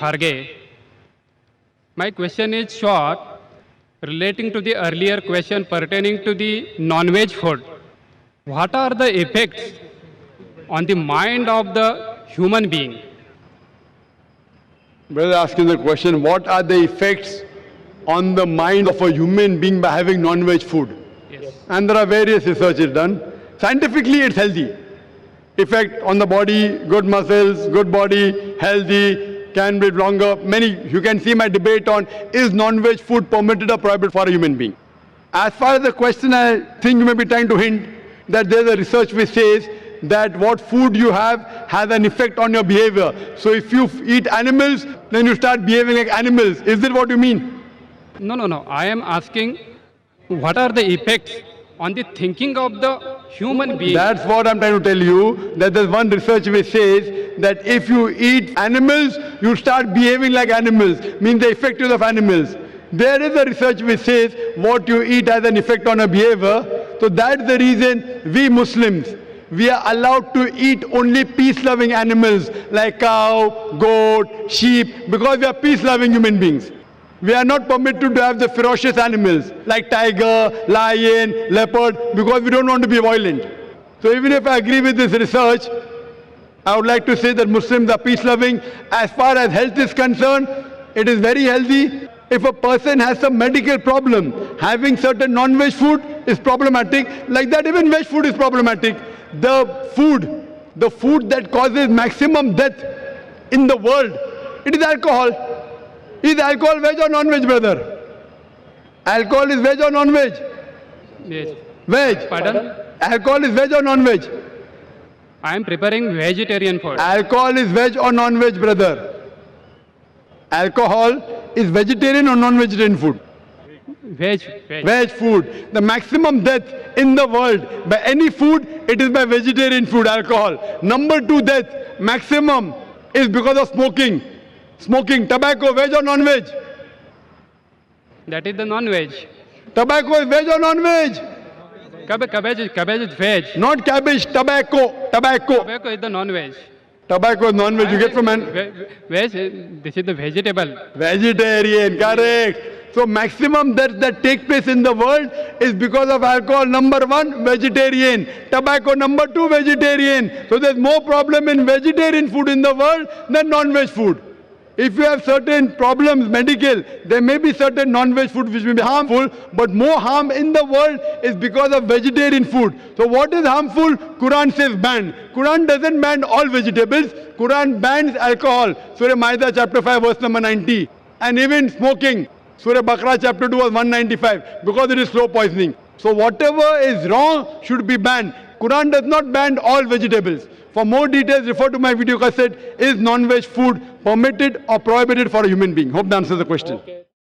Kharge. My question is short, relating to the earlier question pertaining to the non-veg food. What are the effects on the mind of the human being? Brother asking the question, what are the effects on the mind of a human being by having non-veg food? Yes. And there are various researches done. Scientifically, it's healthy. Effect on the body, good muscles, good body, healthy, can live longer. You can see my debate on is non-veg food permitted or prohibited for a human being. As far as the question, I think you may be trying to hint that there's a research which says that what food you have has an effect on your behavior. So if you eat animals, then you start behaving like animals. Is it what you mean? No. I am asking what are the effects on the thinking of the human being? That's what I'm trying to tell you, that there's one research which says that if you eat animals, you start behaving like animals, means the effect of animals. There is a research which says what you eat has an effect on your behavior. So that's the reason we Muslims, we are allowed to eat only peace-loving animals like cow, goat, sheep, because we are peace-loving human beings. We are not permitted to have the ferocious animals like tiger, lion, leopard, because we don't want to be violent. So even if I agree with this research, I would like to say that Muslims are peace-loving. As far as health is concerned, it is very healthy. If a person has some medical problem, having certain non-veg food is problematic. Like that, even veg food is problematic. The food that causes maximum death in the world, it is alcohol. Is alcohol veg or non-veg, brother? Alcohol is veg or non-veg? Yes. Veg. Pardon? Alcohol is veg or non-veg? I am preparing vegetarian food. Alcohol is veg or non-veg, brother? Alcohol is vegetarian or non-vegetarian food? Veg. Veg food. The maximum death in the world by any food, it is by vegetarian food, alcohol. Number 2 death, maximum, is because of smoking. Smoking, tobacco, veg or non-veg? That is the non-veg. Tobacco is veg or non-veg? Cabbage is veg. Not cabbage, tobacco. Tobacco is the non-veg. Tobacco is non-veg. You get from an Veg, this is the vegetable. Vegetarian, correct. So maximum deaths that take place in the world is because of alcohol. Number 1, vegetarian. Tobacco, number 2, vegetarian. So there's more problem in vegetarian food in the world than non-veg food. If you have certain problems, medical, there may be certain non-veg food which may be harmful, but more harm in the world is because of vegetarian food. So what is harmful? Quran says ban. Quran doesn't ban all vegetables. Quran bans alcohol. Surah Maida chapter 5 verse number 90. And even smoking. Surah Baqarah chapter 2 verse 195. Because it is slow poisoning. So whatever is wrong should be banned. Quran does not ban all vegetables. For more details, refer to my video cassette, Is non-veg food permitted or prohibited for a human being? Hope that answers the question. Okay.